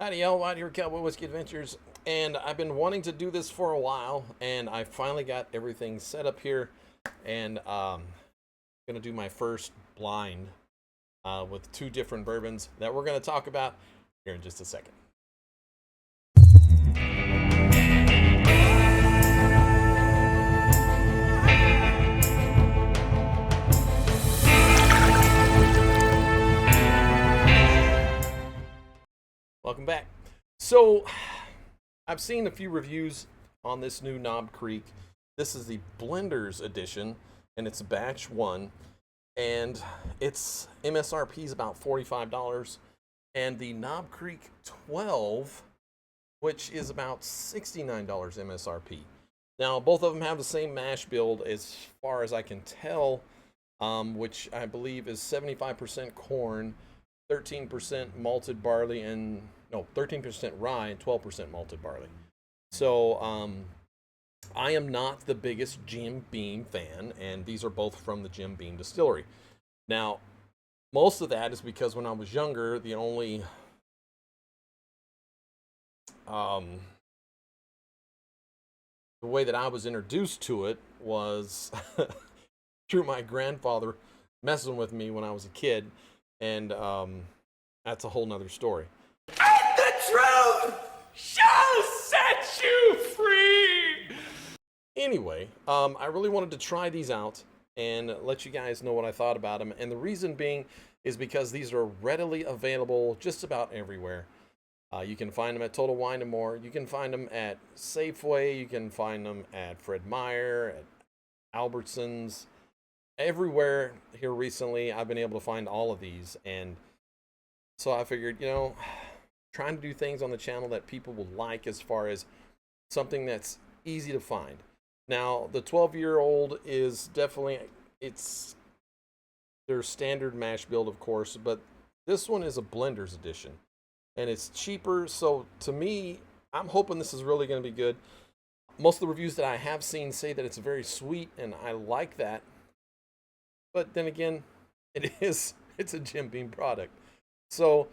Howdy, y'all. Out here, Cowboy Whiskey Adventures, and I've been wanting to do this for a while, and I finally got everything set up here, and gonna do my first blind with two different bourbons that we're gonna talk about here in just a second. Welcome back. So, I've seen a few reviews on this new Knob Creek. This is the Blenders edition, and it's batch one, and its MSRP is about $45, and the Knob Creek 12, which is about $69 MSRP. Now, both of them have the same mash build as far as I can tell, which I believe is 75% corn, 13% malted barley, and no, 13% rye and 12% malted barley. So, I am not the biggest Jim Beam fan, and these are both from the Jim Beam distillery. Now, most of that is because when I was younger, the only the way that I was introduced to it was through my grandfather messing with me when I was a kid, and that's a whole nother story. And the truth shall set you free. Anyway, I really wanted to try these out and let you guys know what I thought about them, and the reason being is because these are readily available just about everywhere. You can find them at Total Wine & More. You can find them at Safeway. You can find them at Fred Meyer, at Albertsons. Everywhere here recently, I've been able to find all of these. And so I figured, trying to do things on the channel that people will like as far as something that's easy to find. Now, the 12-year-old is definitely, it's their standard mash build, of course, but this one is a Blender's edition. And it's cheaper, so to me, I'm hoping this is really going to be good. Most of the reviews that I have seen say that it's very sweet, and I like that. But then again, it's a Jim Beam product. So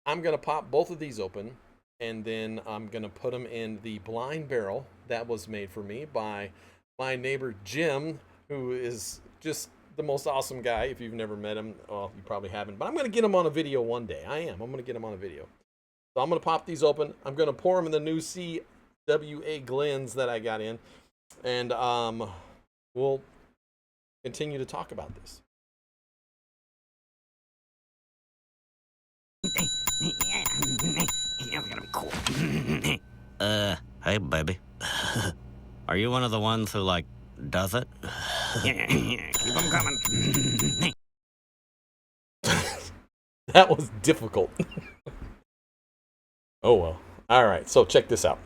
I'm going to pop both of these open, and then I'm going to put them in the blind barrel that was made for me by my neighbor Jim, who is just the most awesome guy. If you've never met him, well, you probably haven't, but I'm going to get him on a video one day. I'm going to get him on a video. So I'm going to pop these open. I'm going to pour them in the new CWA Glens that I got in. And we'll continue to talk about this. You're gonna be cool. Hey, baby. Are you one of the ones who, does it? Keep them coming. That was difficult. Oh well. All right, so check this out.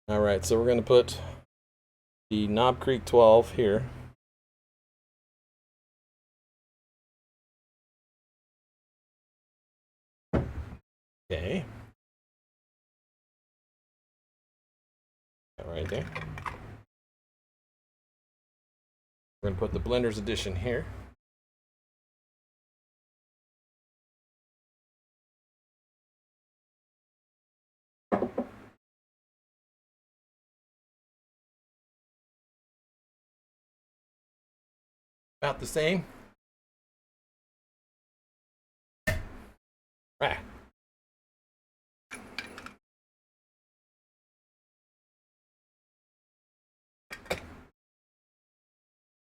All right, so we're going to put the Knob Creek 12 here. Okay. That right there. We're going to put the Blender's edition here. About the same. Right.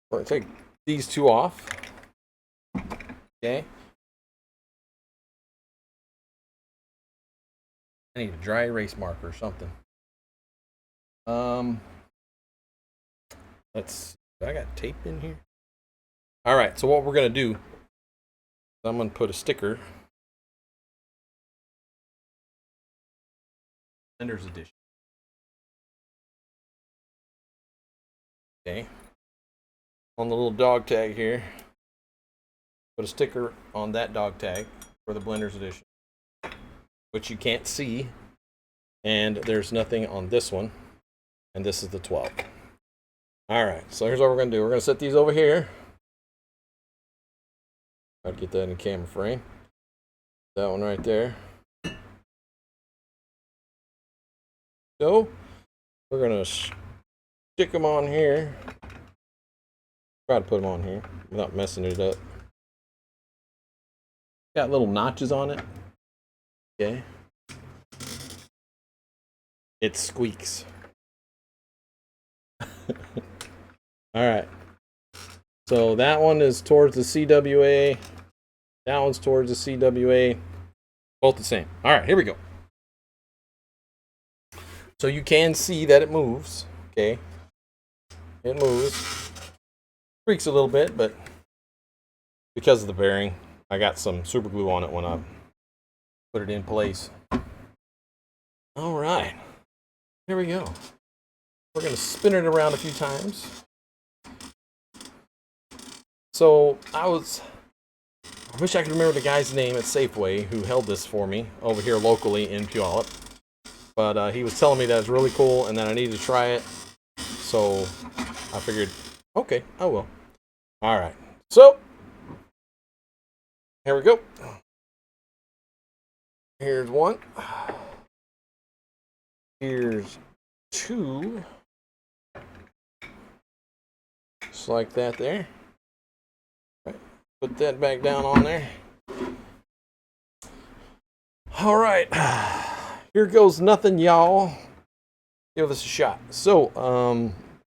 We're going to take these two off. Okay. I need a dry erase marker or something. Let's. I got tape in here. All right. So what we're gonna do? I'm gonna put a sticker. Blender's edition. Okay. On the little dog tag here. put a sticker on that dog tag for the Blenders Edition, which you can't see, and there's nothing on this one, and this is the 12. All right, so here's what we're gonna do. We're gonna set these over here. Try to get that in the camera frame. That one right there. So we're gonna stick them on here. Try to put them on here without messing it up. Got little notches on it. Okay. It squeaks. All right. So that one is towards the CWA. That one's towards the CWA. Both the same. All right, here we go. So you can see that it moves. Okay. It moves. Creaks a little bit, but because of the bearing, I got some super glue on it when I put it in place. All right. Here we go. We're going to spin it around a few times. So I wish I could remember the guy's name at Safeway who held this for me over here locally in Puyallup. But he was telling me that it's really cool and that I needed to try it. So I figured, okay, I will. All right. So here we go. Here's one. Here's two. Just like that there. Put that back down on there. All right. Here goes nothing, y'all. Give this a shot. So,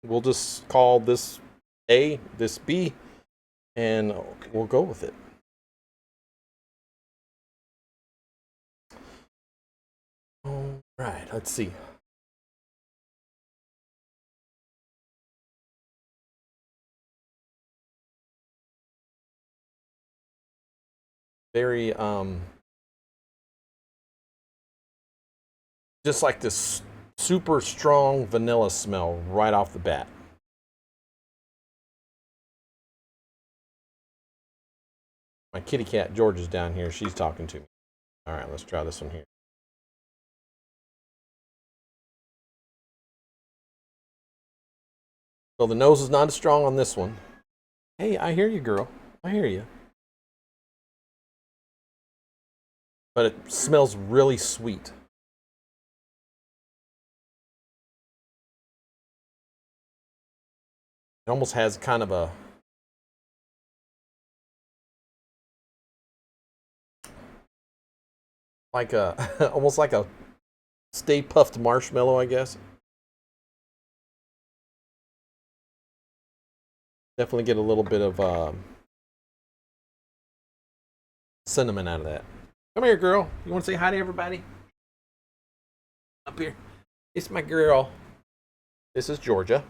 we'll just call this A, this B, and we'll go with it. All right, let's see. Very, just like this super strong vanilla smell right off the bat. My kitty cat, George, is down here. She's talking to me. All right, let's try this one here. So the nose is not as strong on this one. Hey, I hear you, girl. I hear you. But it smells really sweet. It almost has kind of a almost like a Stay Puffed marshmallow, I guess. Definitely get a little bit of cinnamon out of that. Come here, girl. You want to say hi to everybody? Up here. It's my girl. This is Georgia.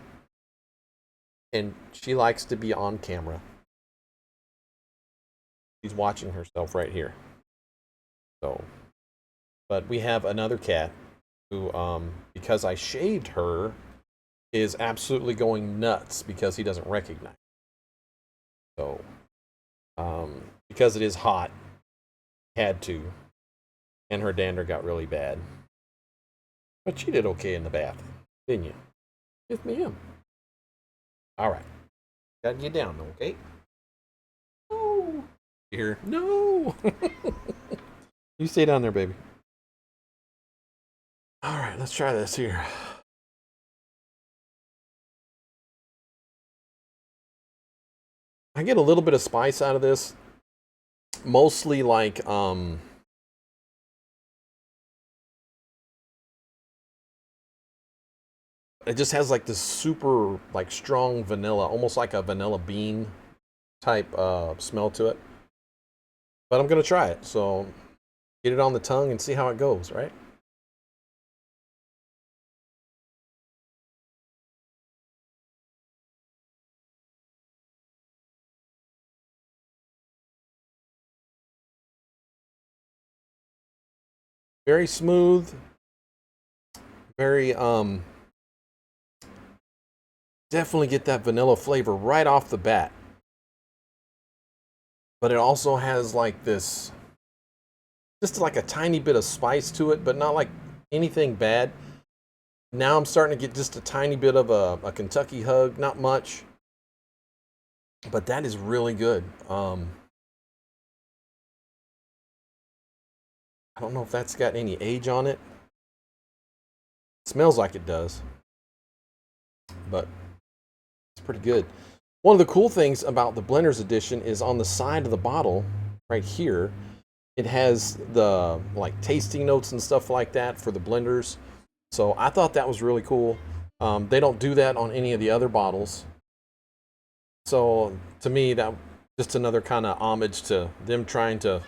And she likes to be on camera. She's watching herself right here. So, but we have another cat who, because I shaved her, is absolutely going nuts because he doesn't recognize. So, because it is hot, had to, and her dander got really bad. But she did okay in the bath, didn't you? With me, him. All right, gotta get down, okay? No, here, no. You stay down there, baby. All right, let's try this here. I get a little bit of spice out of this. Mostly like it just has like this super like strong vanilla, almost like a vanilla bean type smell to it. But I'm gonna try it, so get it on the tongue and see how it goes, right? Very smooth, very definitely get that vanilla flavor right off the bat. but it also has like this, just like a tiny bit of spice to it, but not like anything bad. Now I'm starting to get just a tiny bit of a Kentucky hug, not much, but that is really good. I don't know if that's got any age on it. It smells like it does, but it's pretty good. One of the cool things about the Blenders Edition is on the side of the bottle, right here, it has the like tasting notes and stuff like that for the blenders. So I thought that was really cool. They don't do that on any of the other bottles. So to me, that just another kind of homage to them trying to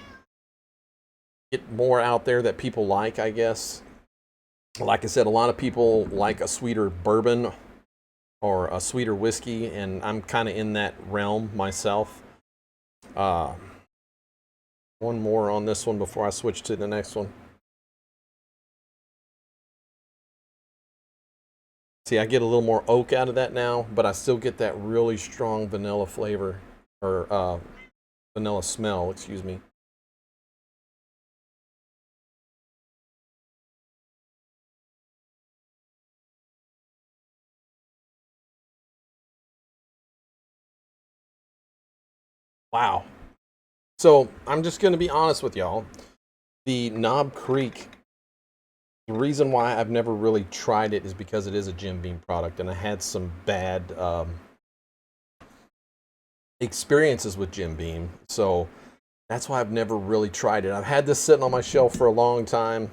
get more out there that people like, I guess. Like I said, a lot of people like a sweeter bourbon or a sweeter whiskey, and I'm kind of in that realm myself. One more on this one before I switch to the next one. See, I get a little more oak out of that now, but I still get that really strong vanilla flavor, or vanilla smell, excuse me. Wow. So I'm just going to be honest with y'all. The Knob Creek, the reason why I've never really tried it is because it is a Jim Beam product, and I had some bad experiences with Jim Beam. So that's why I've never really tried it. I've had this sitting on my shelf for a long time.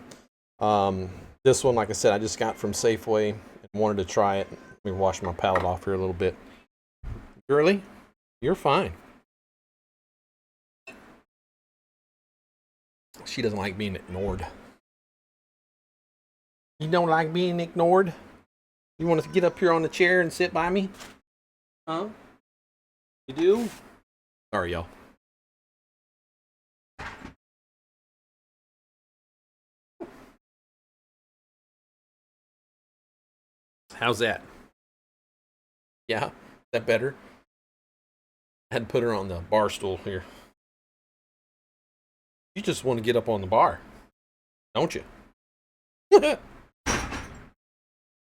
This one, like I said, I just got from Safeway and wanted to try it. Let me wash my palate off here a little bit. Girly, you're fine. She doesn't like being ignored. You don't like being ignored? You want to get up here on the chair and sit by me? Huh? You do? Sorry, y'all. How's that? Yeah? Is that better? I had to put her on the bar stool here. You just want to get up on the bar, don't you? Now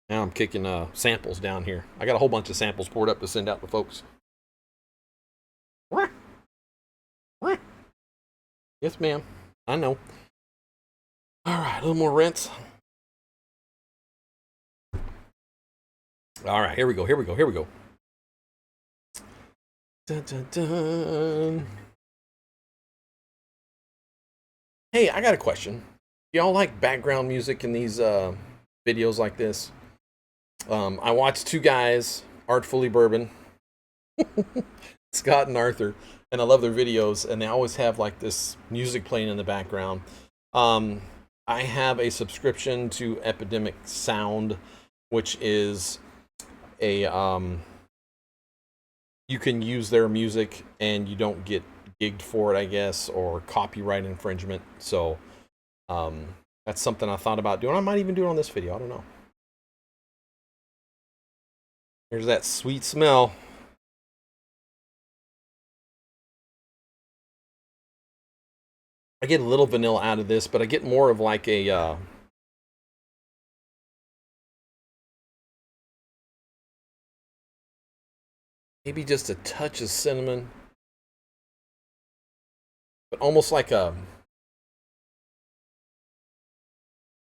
I'm kicking samples down here. I got a whole bunch of samples poured up to send out to folks. Yes, ma'am. I know. All right, a little more rinse. All right, here we go. Here we go. Here we go. Dun, dun, dun. Hey, I got a question. Y'all like background music in these videos like this? I watched two guys, Artfully Bourbon, Scott and Arthur, and I love their videos, and they always have like this music playing in the background. I have a subscription to Epidemic Sound, which is a you can use their music and you don't get gigged for it, I guess, or copyright infringement. So that's something I thought about doing. I might even do it on this video. I don't know. Here's that sweet smell. I get a little vanilla out of this, but I get more of like a maybe just a touch of cinnamon, but almost like a.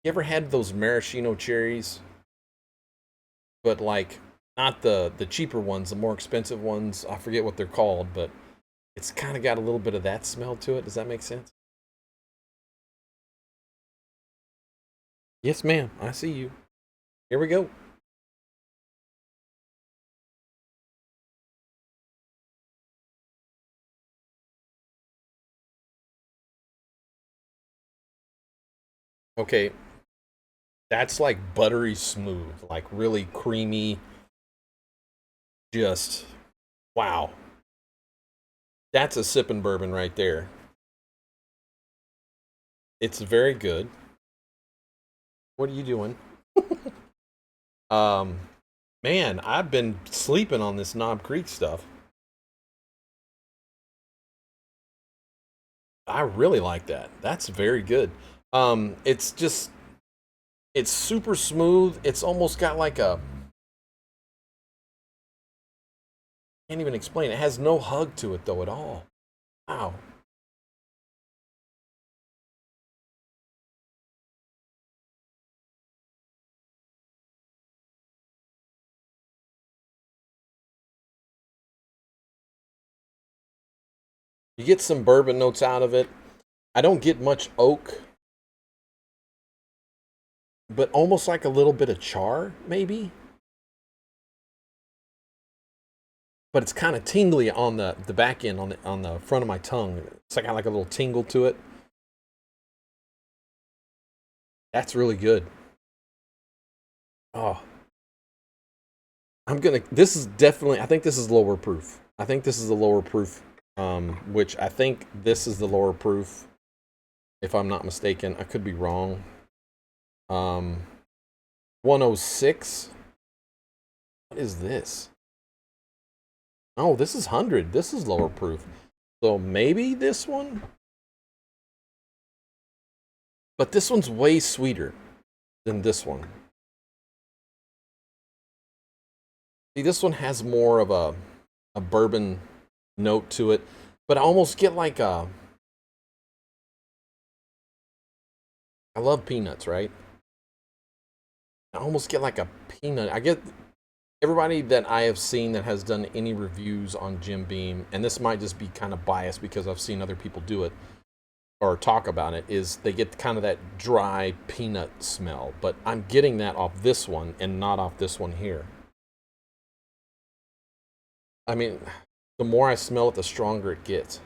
You ever had those maraschino cherries? But like not the cheaper ones, the more expensive ones. I forget what they're called, but it's kind of got a little bit of that smell to it. Does that make sense? Yes, ma'am. I see you. Here we go. Okay. That's like buttery smooth, like really creamy. Just wow. That's a sipping bourbon right there. It's very good. What are you doing? um Man, I've been sleeping on this Knob Creek stuff. I really like that. That's very good. It's just it's super smooth. It's almost got like a can't even explain. It has no hug to it though at all. Wow. You get some bourbon notes out of it. I don't get much oak, but almost like a little bit of char, maybe. But it's kind of tingly on the back end on the front of my tongue. It's like got like a little tingle to it. That's really good. Oh, I'm gonna. This is definitely. I think this is lower proof. I think this is the lower proof. Which I think this is the lower proof. If I'm not mistaken, I could be wrong. 106. What is this? Oh, this is 100. This is lower proof. So maybe this one? But this one's way sweeter than this one. See, this one has more of a bourbon note to it, but I almost get like a. I love peanuts, right? I almost get like a peanut. I get everybody that I have seen that has done any reviews on Jim Beam, and this might just be kind of biased because I've seen other people do it or talk about it, is they get kind of that dry peanut smell. But I'm getting that off this one and not off this one here. I mean, the more I smell it, the stronger it gets.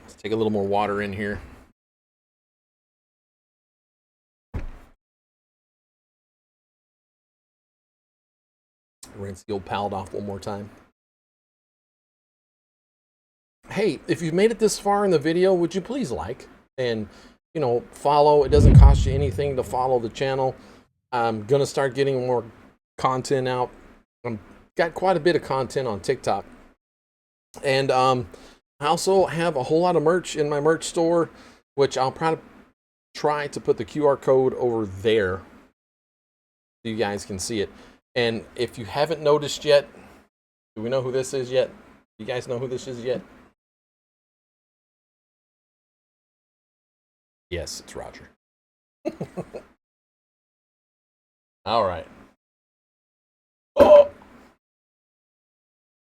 Let's take a little more water in here. Rinse the old palate off one more time. Hey, if you've made it this far in the video, would you please like and, you know, follow? It doesn't cost you anything to follow the channel. I'm going to start getting more content out. I've got quite a bit of content on TikTok. And I also have a whole lot of merch in my merch store, which I'll probably try to put the QR code over there so you guys can see it. And if you haven't noticed yet, do we know who this is yet? You guys know who this is yet? Yes, it's Roger. All right. Oh!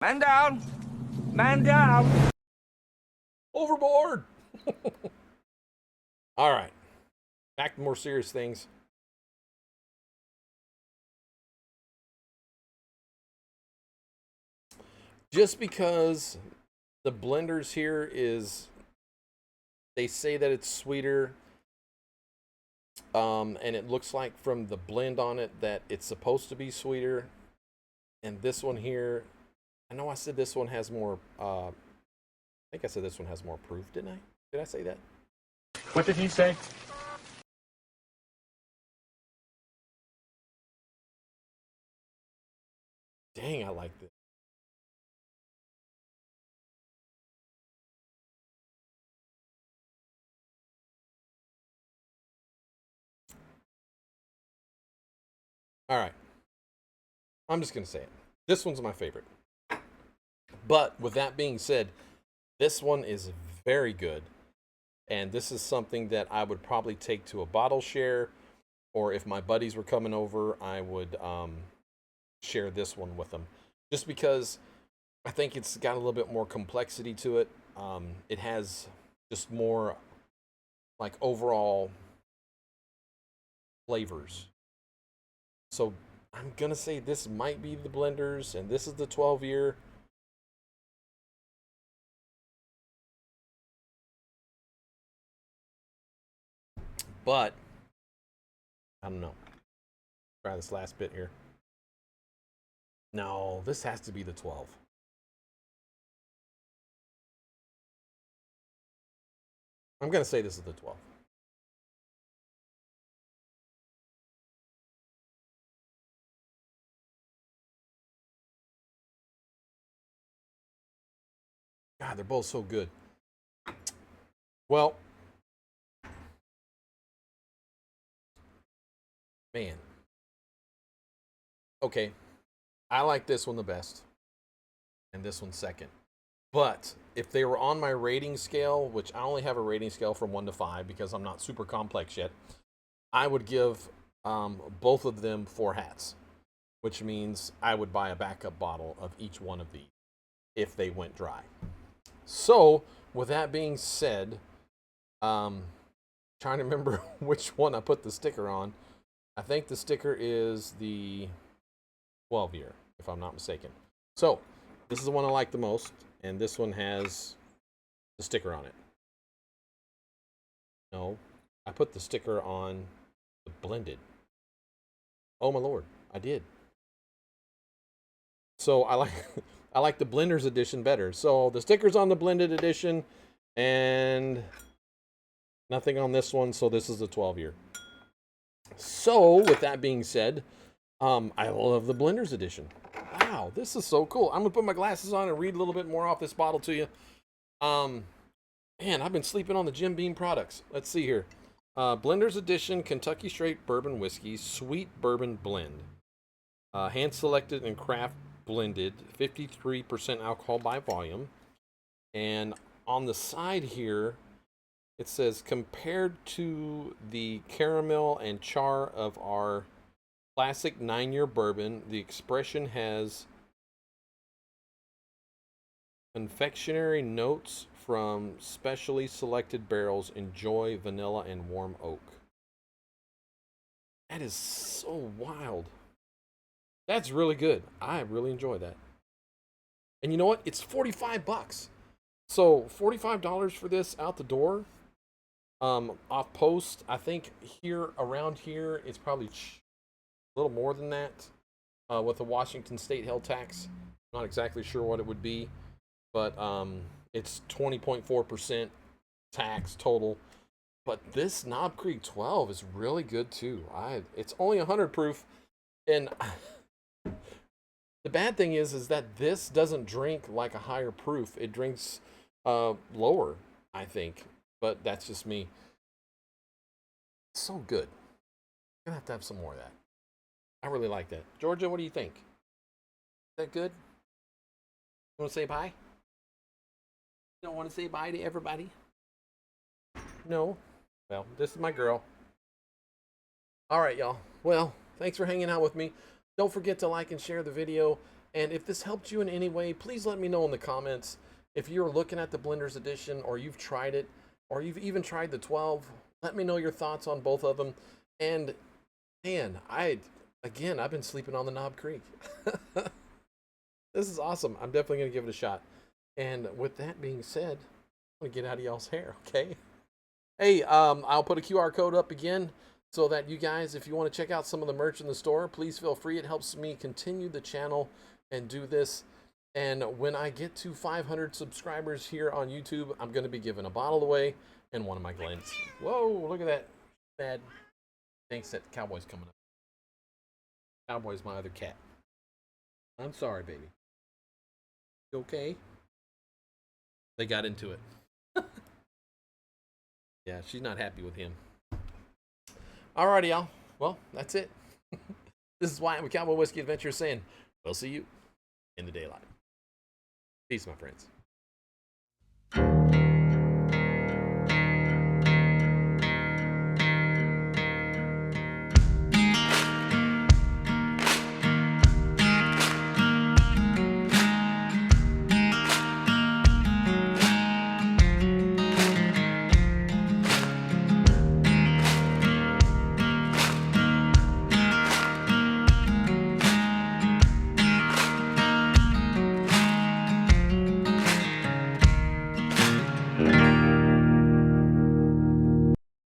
Man down! Man down! Overboard! All right. Back to more serious things. Just because the blenders here is, they say that it's sweeter, and it looks like from the blend on it that it's supposed to be sweeter. And this one here, I know I said this one has more, I think I said this one has more proof, didn't I? Did I say that? What did he say? Dang, I like this. All right. I'm just going to say it. This one's my favorite. But with that being said, this one is very good. And this is something that I would probably take to a bottle share, or if my buddies were coming over, I would share this one with them. Just because I think it's got a little bit more complexity to it. It has just more like overall flavors. So I'm gonna say this might be the blenders, and this is the 12 year. But I don't know. Try this last bit here. No, this has to be the 12. I'm gonna say this is the 12. God, they're both so good. Well, man. Okay. I like this one the best. And this one second. But if they were on my rating scale, which I only have a rating scale from 1 to 5 because I'm not super complex yet, I would give both of them 4 hats, which means I would buy a backup bottle of each one of these if they went dry. So, with that being said, trying to remember which one I put the sticker on. I think the sticker is the 12 year, if I'm not mistaken. So, this is the one I like the most, and this one has the sticker on it. No, I put the sticker on the blended. Oh my lord, I did. So I like the Blenders edition better. So the sticker's on the blended edition, and nothing on this one. So this is the 12 year. So with that being said, I love the Blenders edition. Wow, this is so cool. I'm gonna put my glasses on and read a little bit more off this bottle to you. Man, I've been sleeping on the Jim Beam products. Let's see here. Blenders Edition Kentucky Straight Bourbon Whiskey Sweet Bourbon Blend. Hand selected and craft blended, 53% alcohol by volume. And on the side here, it says compared to the caramel and char of our classic 9-year bourbon, the expression has confectionery notes from specially selected barrels. Enjoy vanilla and warm oak. That is so wild. That's really good. I really enjoy that. And you know what? It's $45. So $45 for this out the door. Off post, I think here around here it's probably a little more than that. With the Washington State Hell tax. Not exactly sure what it would be, but it's 20.4% tax total. But this Knob Creek 12 is really good too. It's only 100 proof, and the bad thing is that this doesn't drink like a higher proof. It drinks lower, I think. But that's just me. It's so good. I'm gonna have to have some more of that. I really like that. Georgia, what do you think? Is that good? You want to say bye? You don't want to say bye to everybody? No? Well, this is my girl. All right, y'all. Well, thanks for hanging out with me. Don't forget to like and share the video. And if this helped you in any way, please let me know in the comments. If you're looking at the Blenders Edition, or you've tried it, or you've even tried the 12, let me know your thoughts on both of them. And man, I've been sleeping on the Knob Creek. This is awesome. I'm definitely going to give it a shot. And with that being said, I'm going to get out of y'all's hair, okay? Hey, I'll put a QR code up again so that you guys, if you want to check out some of the merch in the store, please feel free. It helps me continue the channel and do this. And when I get to 500 subscribers here on YouTube, I'm going to be giving a bottle away and one of my Glens. Whoa, look at that. Bad. Thanks that Cowboy's coming up. Cowboy's my other cat. I'm sorry, baby. You okay? They got into it. Yeah, she's not happy with him. Alrighty, y'all. Well, that's it. This is Wyatt with Cowboy Whiskey Adventures saying, we'll see you in the daylight. Peace, my friends.